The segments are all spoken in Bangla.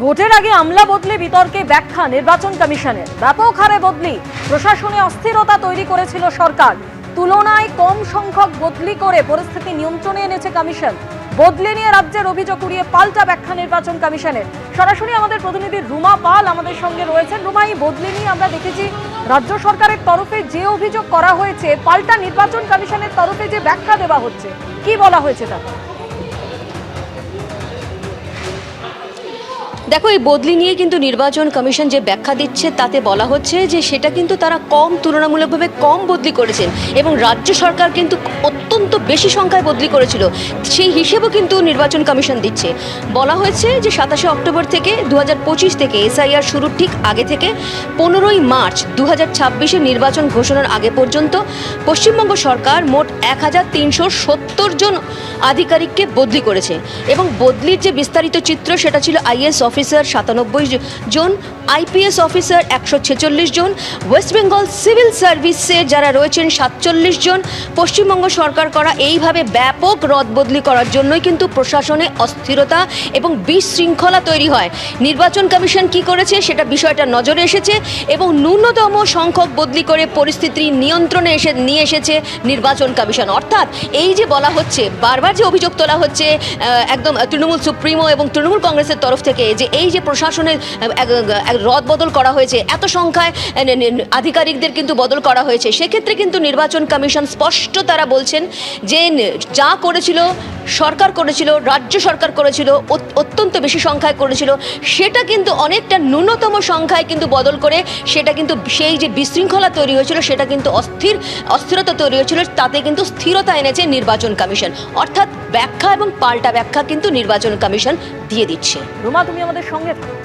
ভোটের আগে আমলা বদলে বিতর্কে ব্যাখ্যা নির্বাচন কমিশনের। ব্যাপক হারে বদলি, প্রশাসনে অস্থিরতা তৈরি করেছিল সরকার। তুলনায় কম সংখ্যক বদলি করে পরিস্থিতি নিয়ন্ত্রণে এনেছে কমিশন। বদলি নিয়ে রাজ্যের অভিযোগ উড়িয়ে পাল্টা ব্যাখ্যা নির্বাচন কমিশনের। সরাসরি আমাদের প্রতিনিধি রুমা পাল আমাদের সঙ্গে রয়েছেন। রুমা, এই বদলি নিয়ে আমরা দেখেছি রাজ্য সরকারের তরফে যে অভিযোগ করা হয়েছে, পাল্টা নির্বাচন কমিশনের তরফে যে ব্যাখ্যা দেওয়া হচ্ছে, কি বলা হয়েছে তা? দেখো, এই বদলি নিয়ে কিন্তু নির্বাচন কমিশন যে ব্যাখ্যা দিচ্ছে তাতে বলা হচ্ছে যে সেটা কিন্তু তারা তুলনামূলকভাবে কম বদলি করেছেন এবং রাজ্য সরকার কিন্তু অত্যন্ত বেশি সংখ্যায় বদলি করেছিল, সেই হিসেবেও কিন্তু নির্বাচন কমিশন দিচ্ছে। বলা হয়েছে যে 27শে অক্টোবর থেকে 2025 থেকে এসআইআর শুরুর ঠিক আগে থেকে 15ই মার্চ 2026 নির্বাচন ঘোষণার আগে পর্যন্ত পশ্চিমবঙ্গ সরকার মোট 1370 জন আধিকারিককে বদলি করেছে এবং বদলির যে বিস্তারিত চিত্র সেটা ছিল আইএস অফিসার 97 জন, আইপিএস অফিসার 146 জন, ওয়েস্ট বেঙ্গল সিভিল সার্ভিসে যারা রয়েছেন 47 জন। পশ্চিমবঙ্গ সরকার করা এইভাবে ব্যাপক রদবদলি করার জন্যই কিন্তু প্রশাসনে অস্থিরতা এবং বিশৃঙ্খলা তৈরি হয়। নির্বাচন কমিশন কি করেছে সেটা বিষয়টা নজরে এসেছে এবং ন্যূনতম সংখ্যক বদলি করে পরিস্থিতি নিয়ন্ত্রণে নিয়ে এসেছে নির্বাচন কমিশন। অর্থাৎ এই যে বলা হচ্ছে, বারবার যে অভিযোগ তোলা হচ্ছে একদম তৃণমূল সুপ্রিমো এবং তৃণমূল কংগ্রেসের তরফ থেকে, যে এই যে প্রশাসনের রদ বদল করা হয়েছে, এত সংখ্যায় আধিকারিকদের কিন্তু বদল করা হয়েছে, সেক্ষেত্রে কিন্তু নির্বাচন কমিশন স্পষ্ট তারা বলছেন যে যা করেছিল সরকার করেছিল, রাজ্য সরকার করেছিল, অত্যন্ত বেশি সংখ্যায় করেছিল, সেটা কিন্তু অনেকটা ন্যূনতম সংখ্যায় কিন্তু বদল করে সেটা কিন্তু সেই যে বিশৃঙ্খলা তৈরি হয়েছিল সেটা কিন্তু অস্থিরতা তৈরি হয়েছিল, তাতে কিন্তু স্থিরতা এনেছে নির্বাচন কমিশন। অর্থাৎ ব্যাখ্যা এবং পাল্টা ব্যাখ্যা কিন্তু নির্বাচন কমিশন দিয়ে দিচ্ছে। রুমা, তুমি আমাদের সঙ্গে থাকো।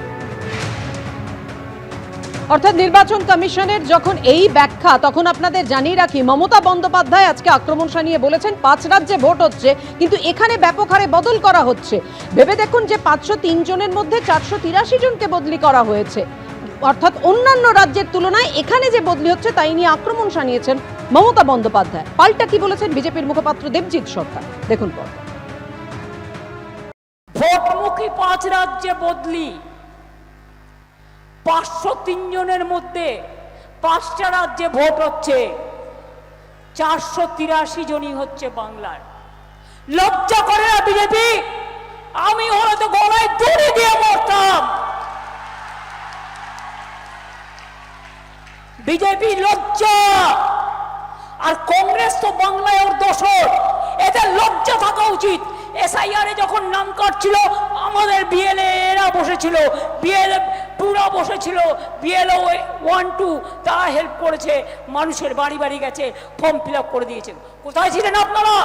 অর্থাৎ নির্বাচন কমিশনের যখন এই ব্যাখ্যা, তখন আপনাদের জানিয়ে রাখি মমতা বন্দ্যোপাধ্যায় আজকে আক্রমণ শানিয়ে বলেছেন 5 রাজ্যে ভোট হচ্ছে কিন্তু এখানে ব্যাপক হারে বদল করা হচ্ছে। ভেবে দেখুন যে 503 জনের মধ্যে 483 জনকে বদলি করা হয়েছে, অর্থাৎ অন্যান্য রাজ্যের তুলনায় এখানে যে বদলি হচ্ছে তাই নিয়ে আক্রমণ শানিয়েছেন মমতা বন্দ্যোপাধ্যায়। পাল্টা কি বলেছেন বিজেপির মুখপাত্র দেবজিৎ সরকার, দেখুন পর। ভোটমুখী 5 রাজ্যে বদলি, 503 জনের মধ্যে 5টা রাজ্যে ভোট হচ্ছে, 483 জনই হচ্ছে বাংলার। লজ্জা করে না বিজেপি? আমি হয়তো গলায় দড়ি দিয়ে মরতাম। বিজেপি লজ্জা, আর কংগ্রেস তো বাংলায় ওর দোসর, এদের লজ্জা থাকা উচিত। এসআইআর যখন নাম কাটছিল আমাদের বিএলএ এরা বসেছিল, বিএলএ টুরা বসেছিল, বিএলও 1-2 তারা হেল্প করেছে, মানুষের বাড়ি বাড়ি গেছে, ফর্ম ফিল আপ করে দিয়েছেন। কোথায় ছিলেন আপনারা?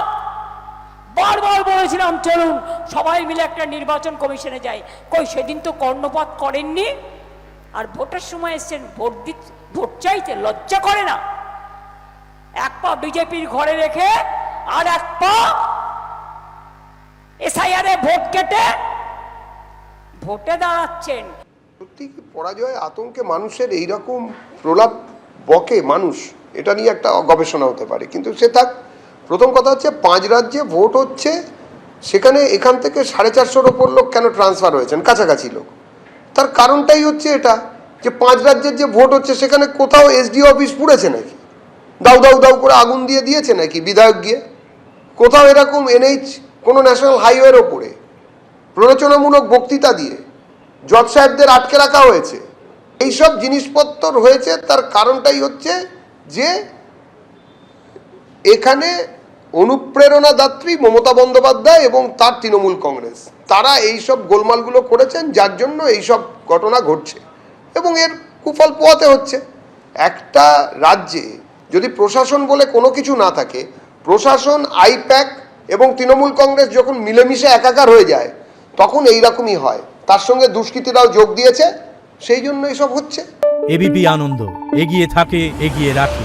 বারবার বলেছিলাম চলুন সবাই মিলে একটা নির্বাচন কমিশনে যাই, কই সেদিন তো কর্ণপাত করেননি। আর ভোটের সময় এসছেন ভোট চাইতে, লজ্জা করে না? এক পা বিজেপির ঘরে রেখে আর এক পা এসআইআরে ভোট কেটে ভোটে দাঁড়াচ্ছেন। সত্যি কি পরাজয় আতঙ্কে মানুষের এইরকম প্রলাপ বকে মানুষ, এটা নিয়ে একটা গবেষণা হতে পারে। কিন্তু সে থাক, প্রথম কথা হচ্ছে 5 রাজ্যে ভোট হচ্ছে, সেখানে এখান থেকে 450-র ওপর লোক কেন ট্রান্সফার হয়েছেন, কাছাকাছি লোক। তার কারণটাই হচ্ছে এটা যে 5 রাজ্যের যে ভোট হচ্ছে সেখানে কোথাও এসডিও অফিস পুড়েছে নাকি, দাউ দাউ দাউ করে আগুন দিয়ে দিয়েছে নাকি বিধায়ক গিয়ে, কোথাও এরকম এনএইচ কোনো ন্যাশনাল হাইওয়ের ওপরে প্ররোচনামূলক বক্তৃতা দিয়ে জজ সাহেবদের আটকে রাখা হয়েছে, এইসব জিনিসপত্র হয়েছে। তার কারণটাই হচ্ছে যে এখানে অনুপ্রেরণাদাত্রী মমতা বন্দ্যোপাধ্যায় এবং তার তৃণমূল কংগ্রেস, তারা এইসব গোলমালগুলো করেছেন, যার জন্য এইসব ঘটনা ঘটছে এবং এর কুফল পোহাতে হচ্ছে। একটা রাজ্যে যদি প্রশাসন বলে কোনো কিছু না থাকে, প্রশাসন, আইপ্যাক এবং তৃণমূল কংগ্রেস যখন মিলেমিশে একাকার হয়ে যায় তখন এইরকমই হয়। তার সঙ্গে দুষ্কৃতীরাও যোগ দিয়েছে, সেই জন্য এসব হচ্ছে। এবিপি আনন্দ, এগিয়ে থাকে, এগিয়ে রাখে।